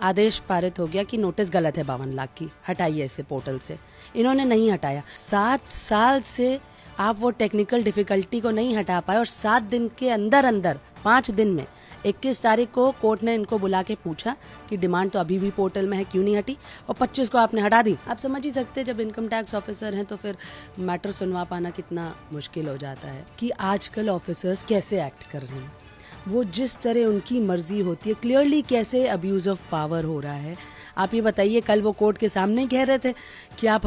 आदेश पारित हो गया कि नोटिस गलत है 52 लाख की, हटाइए इसे पोर्टल से। इन्होंने नहीं हटाया। 7 साल से आप वो टेक्निकल डिफिकल्टी को नहीं हटा पाए और 7 दिन के अंदर अंदर 5 दिन में 21 तारीख को कोर्ट ने इनको बुला के पूछा कि डिमांड तो अभी भी पोर्टल में है, क्यों नहीं हटी, और 25 को आपने हटा दी। आप समझ ही सकते हैं जब इनकम टैक्स ऑफिसर हैं तो फिर मैटर सुनवा पाना कितना मुश्किल हो जाता है कि आजकल ऑफिसर्स कैसे एक्ट कर रहे हैं, वो जिस तरह उनकी मर्जी होती है, क्लियरली कैसे अब्यूज ऑफ पावर हो रहा है। आप ये बताइए, कल वो कोर्ट के सामने कह रहे थे कि आप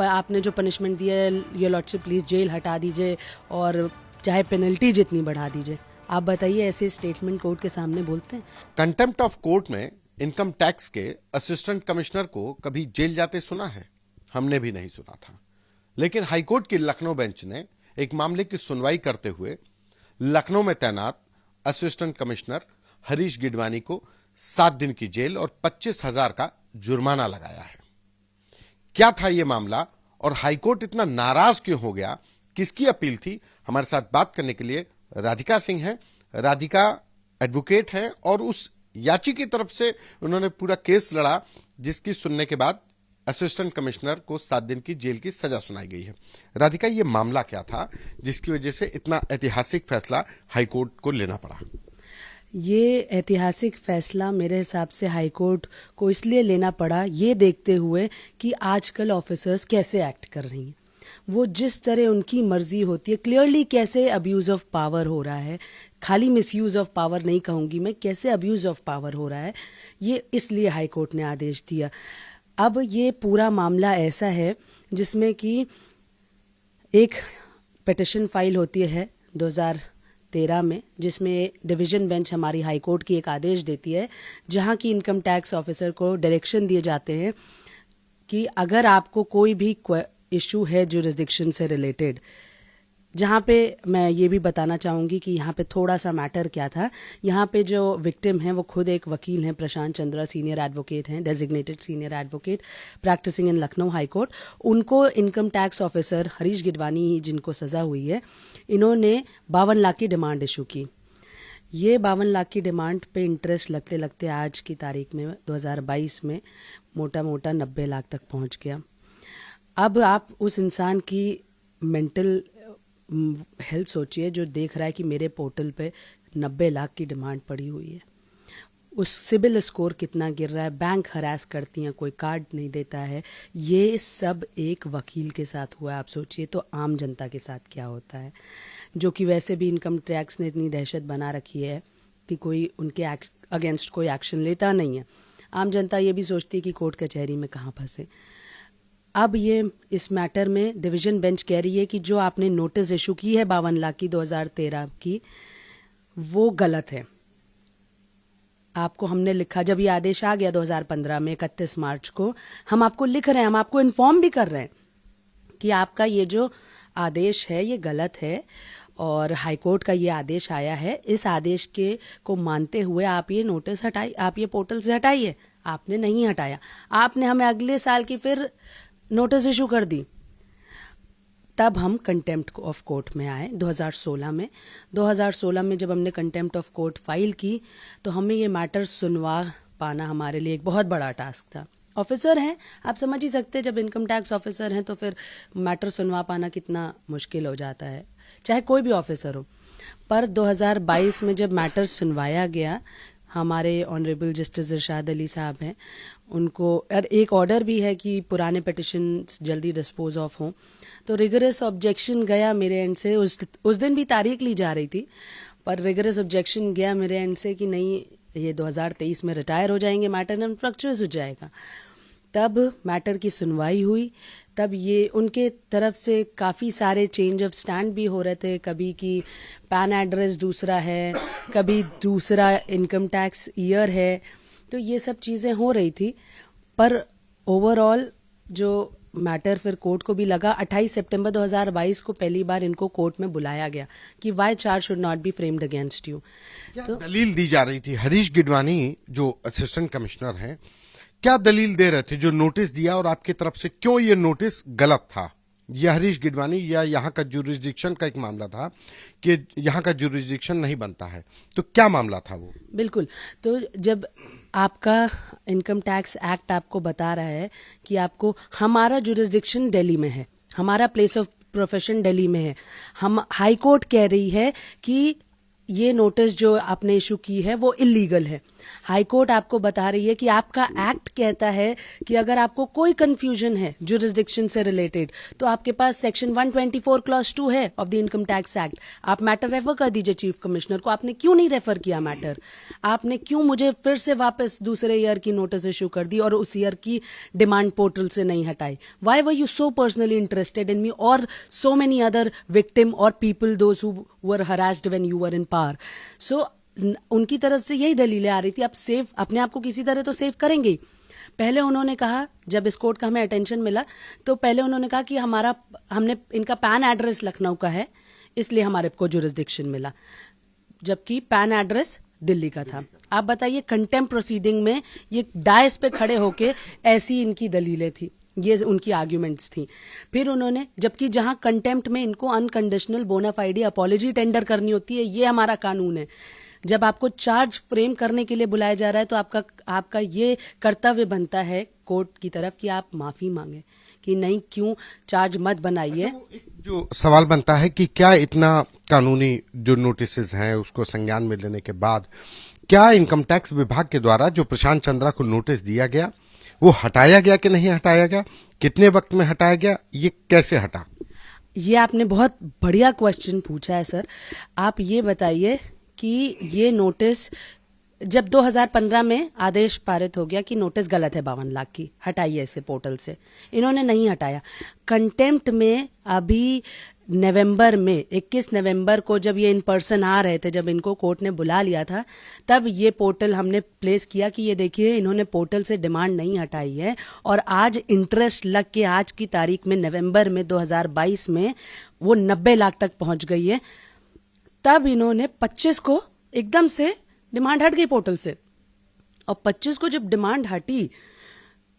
आपने जो पनिशमेंट दी है योर लॉर्डशिप प्लीज जेल हटा दीजिए और चाहे पेनल्टी जितनी बढ़ा दीजिए। आप बताइए, ऐसे स्टेटमेंट कोर्ट के सामने बोलते हैं? कंटेम्प्ट ऑफ कोर्ट में इनकम टैक्स के असिस्टेंट कमिश्नर को कभी जेल जाते सुना है? हमने भी नहीं सुना था। लेकिन हाईकोर्ट की लखनऊ बेंच ने एक मामले की सुनवाई करते हुए लखनऊ में तैनात असिस्टेंट कमिश्नर हरीश गिडवानी को 7 दिन की जेल और 25,000 का जुर्माना लगाया है। क्या था यह मामला और हाईकोर्ट इतना नाराज क्यों हो गया, किसकी अपील थी? हमारे साथ बात करने के लिए राधिका सिंह हैं। राधिका एडवोकेट हैं और उस याची की तरफ से उन्होंने पूरा केस लड़ा जिसकी सुनने के बाद असिस्टेंट कमिश्नर को 7 दिन की जेल की सजा सुनाई गई है। राधिका, ये मामला क्या था जिसकी वजह से इतना ऐतिहासिक फैसला हाईकोर्ट को लेना पड़ा? ये ऐतिहासिक फैसला मेरे हिसाब से हाईकोर्ट को इसलिए लेना पड़ा, ये देखते हुए कि आजकल ऑफिसर्स कैसे एक्ट कर रही हैं, वो जिस तरह उनकी मर्जी होती है, क्लियरली कैसे अब्यूज ऑफ पावर हो रहा है। खाली मिसयूज ऑफ पावर नहीं कहूंगी मैं, कैसे अब्यूज ऑफ पावर हो रहा है, ये इसलिए हाईकोर्ट ने आदेश दिया। अब ये पूरा मामला ऐसा है जिसमें कि एक पिटिशन फाइल होती है 2013 में, जिसमें डिवीजन बेंच हमारी हाईकोर्ट की एक आदेश देती है जहां की इनकम टैक्स ऑफिसर को डायरेक्शन दिए जाते हैं कि अगर आपको कोई भी इशू है जुरिस्डिक्शन से रिलेटेड, जहां पे मैं ये भी बताना चाहूंगी कि यहाँ पे थोड़ा सा मैटर क्या था। यहाँ पे जो विक्टिम हैं वो खुद एक वकील हैं, प्रशांत चंद्रा, सीनियर एडवोकेट हैं, डेजिग्नेटेड सीनियर एडवोकेट प्रैक्टिसिंग इन लखनऊ हाई कोर्ट। उनको income tax officer Harish Gidwani, जिनको सजा हुई है, इन्होंने 52 लाख की डिमांड इशू की। ये 52 लाख की डिमांड पे इंटरेस्ट लगते लगते आज की तारीख में 2022 में मोटा मोटा 90 लाख तक पहुंच गया। अब आप उस इंसान की मेंटल हेल्थ सोचिए जो देख रहा है कि मेरे पोर्टल पे 90 लाख की डिमांड पड़ी हुई है, उस सिबिल स्कोर कितना गिर रहा है, बैंक हरास करती हैं, कोई कार्ड नहीं देता है। ये सब एक वकील के साथ हुआ है। आप सोचिए तो आम जनता के साथ क्या होता है, जो कि वैसे भी इनकम टैक्स ने इतनी दहशत बना रखी है कि कोई उनके अगेंस्ट कोई एक्शन लेता नहीं है। आम जनता ये भी सोचती है कि कोर्ट कचहरी में कहाँ फंसे। अब ये इस मैटर में डिवीजन बेंच कह रही है कि जो आपने नोटिस इशू की है 52 लाख की 2013 की, वो गलत है। आपको हमने लिखा, जब ये आदेश आ गया 2015 में 31 मार्च को, हम आपको लिख रहे हैं, हम आपको इन्फॉर्म भी कर रहे हैं कि आपका ये जो आदेश है ये गलत है और हाईकोर्ट का ये आदेश आया है, इस आदेश के को मानते हुए आप ये नोटिस हटाइए, आप ये पोर्टल से हटाइए। आपने नहीं हटाया, आपने हमें अगले साल की फिर नोटिस इशू कर दी। तब हम कंटेम्प्ट ऑफ कोर्ट में आए 2016 में। 2016 में जब हमने कंटेम्प्ट ऑफ कोर्ट फाइल की तो हमें ये मैटर सुनवा पाना हमारे लिए एक बहुत बड़ा टास्क था। ऑफिसर हैं, आप समझ ही सकते हैं, जब इनकम टैक्स ऑफिसर हैं तो फिर मैटर सुनवा पाना कितना मुश्किल हो जाता है, चाहे कोई भी ऑफिसर हो। पर 2022 में जब मैटर सुनवाया गया, हमारे ऑनरेबल जस्टिस इरशाद अली साहब हैं, उनको एक ऑर्डर भी है कि पुराने पिटिशन जल्दी डिस्पोज ऑफ हों, तो रिगरस ऑब्जेक्शन गया मेरे एंड से। उस दिन भी तारीख ली जा रही थी, पर रिगरस ऑब्जेक्शन गया मेरे एंड से कि नहीं, ये 2023 में रिटायर हो जाएंगे, मैटर इनफ्रक्चुअस हो जाएगा। तब मैटर की सुनवाई हुई, तब ये उनके तरफ से काफ़ी सारे चेंज ऑफ स्टैंड भी हो रहे थे, कभी कि पैन एड्रेस दूसरा है, कभी दूसरा इनकम टैक्स ईयर है, तो ये सब चीज़ें हो रही थी। पर ओवरऑल जो मैटर फिर कोर्ट को भी लगा, 28 सितंबर 2022 को पहली बार इनको कोर्ट में बुलाया गया कि why charge should not be framed against you. तो दलील दी जा रही थी, हरीश गिडवानी जो असिस्टेंट कमिश्नर हैं, क्या दलील दे रहे थे जो नोटिस दिया और आपकी तरफ से क्यों ये नोटिस गलत था? यह हरीश गिडवानी या यहाँ का जुरिस्डिक्शन का एक मामला था कि यहाँ का जुरिस्डिक्शन नहीं बनता है, तो क्या मामला था वो? बिल्कुल। तो जब आपका इनकम टैक्स एक्ट आपको बता रहा है कि आपको, हमारा जुरिस्डिक्शन दिल्ली में है, हमारा प्लेस ऑफ प्रोफेशन दिल्ली में है, हम हाई कोर्ट कह रही है कि ये नोटिस जो आपने इशू की है वो इलीगल है। हाई कोर्ट आपको बता रही है कि आपका एक्ट कहता है कि अगर आपको कोई कंफ्यूजन है जुरिस्डिक्शन से रिलेटेड तो आपके पास सेक्शन 124 क्लॉज 2 है of the income tax act, आप मैटर रेफर कर दीजिए चीफ कमिश्नर को। आपने क्यों नहीं रेफर किया मैटर? आपने क्यों मुझे फिर से वापस दूसरे ईयर की नोटिस इशू कर दी और उस ईयर की डिमांड पोर्टल से नहीं हटाई? Why were you so personally interested in me और सो मेनी अदर विक्टिम और people those who were harassed when you were in power? So उनकी तरफ से यही दलीलें आ रही थी, आप सेव अपने आप को किसी तरह तो सेव करेंगे ही। पहले उन्होंने कहा, जब इस कोर्ट का हमें अटेंशन मिला तो पहले उन्होंने कहा कि हमने इनका पैन एड्रेस लखनऊ का है इसलिए हमारे को जुरिस्डिक्शन मिला, जबकि पैन एड्रेस दिल्ली का था। आप बताइए, कंटेम्प्ट प्रोसीडिंग में ये डायस पे खड़े होके ऐसी इनकी दलीलें थी, ये उनकी आर्ग्यूमेंट्स थी। फिर उन्होंने, जबकि जहां कंटेम्प्ट में इनको अनकंडीशनल बोनाफाइडी अपॉलॉजी टेंडर करनी होती है, ये हमारा कानून है। जब आपको चार्ज फ्रेम करने के लिए बुलाया जा रहा है तो आपका ये कर्तव्य बनता है कोर्ट की तरफ कि आप माफी मांगे कि नहीं, क्यों चार्ज मत बनाइए। अच्छा, जो सवाल बनता है कि क्या इतना कानूनी जो नोटिसेस हैं उसको संज्ञान में लेने के बाद क्या इनकम टैक्स विभाग के द्वारा जो प्रशांत चंद्रा को नोटिस दिया गया वो हटाया गया कि नहीं हटाया गया, कितने वक्त में हटाया गया, ये कैसे हटा? ये आपने बहुत बढ़िया क्वेश्चन पूछा है सर। आप ये बताइए कि ये नोटिस जब 2015 में आदेश पारित हो गया कि नोटिस गलत है 52 लाख की, हटाइए इसे पोर्टल से, इन्होंने नहीं हटाया। कंटेम्प्ट में अभी नवंबर में 21 नवंबर को जब ये इन पर्सन आ रहे थे, जब इनको कोर्ट ने बुला लिया था, तब ये पोर्टल हमने प्लेस किया कि ये देखिए इन्होंने पोर्टल से डिमांड नहीं हटाई है और आज इंटरेस्ट लग के आज की तारीख में नवंबर में 2022 में वो 90 लाख तक पहुंच गई है। तब इन्होंने 25 को एकदम से डिमांड हट गई पोर्टल से, और 25 को जब डिमांड हटी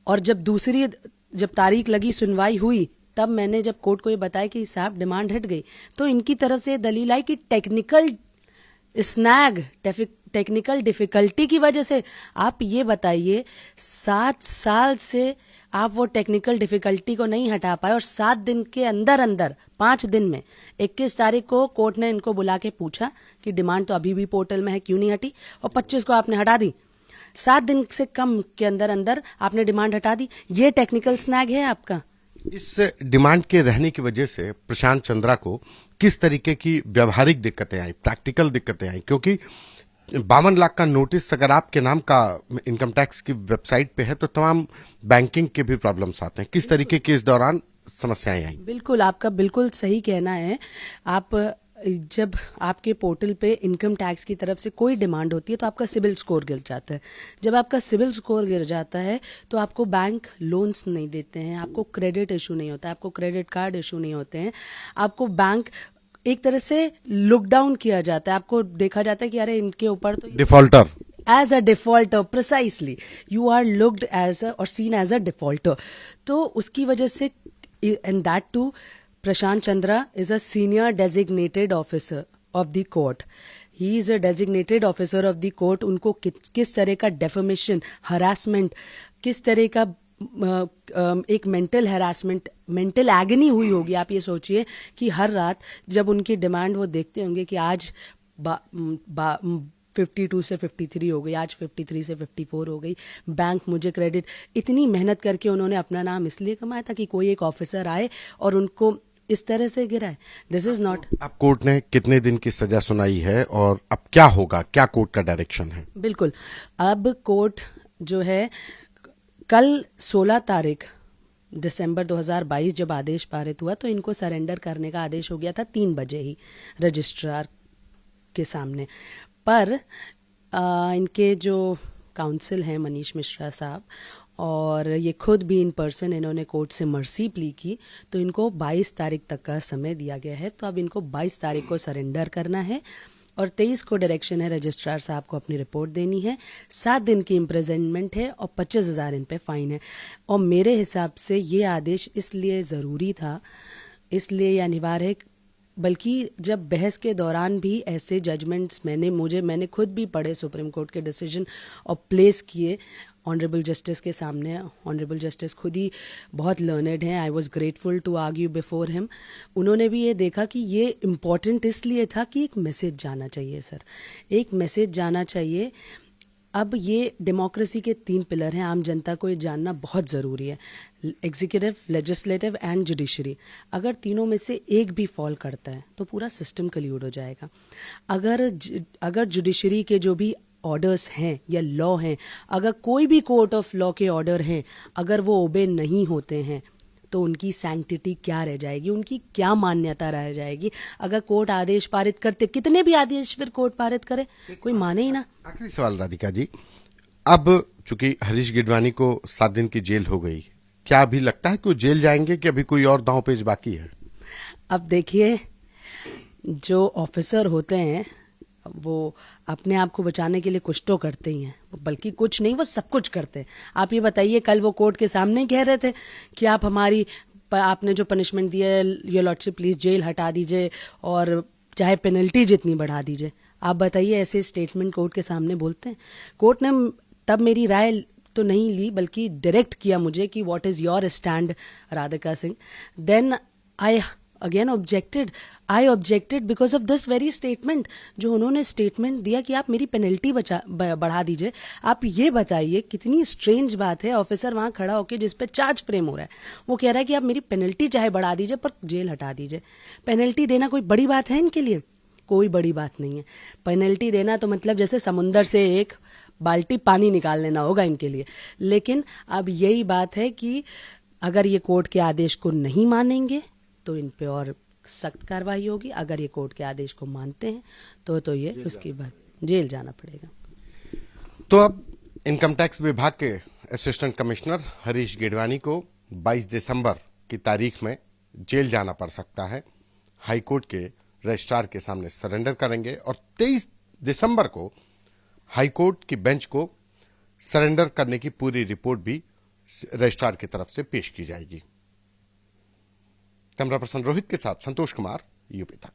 और जब तारीख लगी, सुनवाई हुई, तब मैंने जब कोर्ट को ये बताया कि साहब डिमांड हट गई, तो इनकी तरफ से दलील आई कि टेक्निकल स्नैग, टेक्निकल डिफिकल्टी की वजह से। आप ये बताइए, 7 साल से आप वो टेक्निकल डिफिकल्टी को नहीं हटा पाए और 7 दिन के अंदर 5 दिन में 21 तारीख को कोर्ट ने इनको बुला के पूछा कि डिमांड तो अभी भी पोर्टल में है, क्यों नहीं हटी, और 25 को आपने हटा दी। 7 दिन से कम के अंदर आपने डिमांड हटा दी। ये टेक्निकल स्नैग है आपका। इस डिमांड के रहने की वजह से प्रशांत चंद्रा को किस तरीके की व्यावहारिक दिक्कतें आई, प्रैक्टिकल दिक्कतें आई? क्योंकि 52 लाख का नोटिस अगर आपके नाम का इनकम टैक्स की वेबसाइट पे है तो तमाम बैंकिंग के भी प्रॉब्लम्स आते हैं। किस तरीके की इस दौरान समस्याएं आई? बिल्कुल, आपका बिल्कुल सही कहना है। आप जब आपके पोर्टल पे इनकम टैक्स की तरफ से कोई डिमांड होती है तो आपका सिबिल स्कोर गिर जाता है। जब आपका सिबिल स्कोर गिर जाता है तो आपको बैंक लोन्स नहीं देते हैं, आपको क्रेडिट इशू नहीं होता है, आपको क्रेडिट कार्ड इशू नहीं होते हैं, आपको बैंक एक तरह से लुक डाउन किया जाता है, आपको देखा जाता है कि अरे इनके ऊपर तो defaulter, as a defaulter, precisely you are looked as और सीन एज अ डिफॉल्टर। तो उसकी वजह से, and that to Prashant Chandra is a senior designated officer of the court. He is a designated officer of the court. उनको किस तरह का defamation, harassment, किस तरह का एक मेंटल हैरासमेंट, मेंटल एगनी हुई होगी। आप ये सोचिए कि हर रात जब उनकी डिमांड वो देखते होंगे कि आज 52 से 53 हो गई, आज 53 से 54 हो गई, बैंक मुझे क्रेडिट, इतनी मेहनत करके उन्होंने अपना नाम इसलिए कमाया था कि कोई एक ऑफिसर आए और उनको इस तरह से गिराए। This is not. अब कोर्ट ने कितने दिन की सजा सुनाई है और अब क्या होगा, क्या कोर्ट का डायरेक्शन है? बिल्कुल, अब कोर्ट जो है कल 16 तारीख दिसंबर 2022 जब आदेश पारित हुआ तो इनको सरेंडर करने का आदेश हो गया था 3 बजे ही रजिस्ट्रार के सामने। पर इनके जो काउंसिल हैं मनीष मिश्रा साहब, और ये खुद भी इन पर्सन इन्होंने कोर्ट से मर्सी प्ली की, तो इनको 22 तारीख तक का समय दिया गया है। तो अब इनको 22 तारीख को सरेंडर करना है और 23 को डायरेक्शन है रजिस्ट्रार साहब को अपनी रिपोर्ट देनी है, 7 दिन की इम्प्रिजनमेंट है और 25,000 इन पे फाइन है। और मेरे हिसाब से ये आदेश इसलिए ज़रूरी था, इसलिए ये अनिवार्य है, बल्कि जब बहस के दौरान भी ऐसे जजमेंट्स मैंने खुद भी पढ़े सुप्रीम कोर्ट के डिसीजन और प्लेस किए ऑनरेबल जस्टिस के सामने। ऑनरेबल जस्टिस खुद ही बहुत लर्नड हैं, I was grateful to argue before him. उन्होंने भी ये देखा कि ये इम्पॉर्टेंट इसलिए था कि एक मैसेज जाना चाहिए सर, एक मैसेज जाना चाहिए। अब ये डेमोक्रेसी के 3 पिलर हैं, आम जनता को ये जानना बहुत ज़रूरी है, एग्जीक्यूटिव, लेजिस्लेटिव एंड जुडिशरी। अगर तीनों में से एक भी फॉल करता है तो पूरा सिस्टम कल्यूड हो जाएगा। अगर जुडिशरी के जो भी ऑर्डर्स हैं या लॉ हैं, अगर कोई भी कोर्ट ऑफ लॉ के ऑर्डर हैं, अगर वो ओबे नहीं होते हैं तो उनकी सैंक्टिटी क्या रह जाएगी, उनकी क्या मान्यता रह जाएगी। अगर कोर्ट आदेश पारित करते, कितने भी आदेश फिर कोर्ट पारित करे, कोई माने ही ना। आखिरी सवाल राधिका जी, अब चूंकि हरीश गिडवानी को 7 दिन की जेल हो गई, क्या अभी लगता है कि वो जेल जाएंगे कि अभी कोई और दांव-पेच बाकी है? अब देखिए, जो ऑफिसर होते हैं वो अपने आप को बचाने के लिए कुछ तो करते ही हैं, बल्कि कुछ नहीं, वो सब कुछ करते हैं। आप ये बताइए, कल वो कोर्ट के सामने कह रहे थे कि आपने जो पनिशमेंट दी है योर लॉर्डशिप प्लीज जेल हटा दीजिए और चाहे पेनल्टी जितनी बढ़ा दीजिए। आप बताइए, ऐसे स्टेटमेंट कोर्ट के सामने बोलते हैं? कोर्ट ने तब मेरी राय तो नहीं ली, बल्कि डायरेक्ट किया मुझे कि what is your stand Radhika Singh. Then I again I objected because of this very statement. जो उन्होंने स्टेटमेंट दिया कि आप मेरी पेनल्टी बढ़ा दीजिए। आप ये बताइए, कितनी स्ट्रेंज बात है, ऑफिसर वहां खड़ा होकर जिस पे चार्ज फ्रेम हो रहा है, वो कह रहा है कि आप मेरी पेनल्टी चाहे बढ़ा दीजिए पर जेल हटा दीजिए। पेनल्टी देना कोई बड़ी बात है इनके लिए? कोई बड़ी बात नहीं है। पेनल्टी देना तो मतलब जैसे समुंदर से एक बाल्टी पानी निकाल लेना होगा इनके लिए। लेकिन अब यही बात है कि अगर ये कोर्ट के आदेश को नहीं मानेंगे तो इन पे और सख्त कार्रवाई होगी। अगर ये कोर्ट के आदेश को मानते हैं तो ये उसके बाद जेल जाना पड़ेगा। तो अब इनकम टैक्स विभाग के असिस्टेंट कमिश्नर हरीश गिडवानी को 22 दिसंबर की तारीख में जेल जाना पड़ सकता है। हाई कोर्ट के रजिस्ट्रार के सामने सरेंडर करेंगे और 23 दिसंबर को हाई कोर्ट की बेंच को सरेंडर करने की पूरी रिपोर्ट भी रजिस्ट्रार की तरफ से पेश की जाएगी। कैमरा पर्सन रोहित के साथ संतोष कुमार, यूपी तक।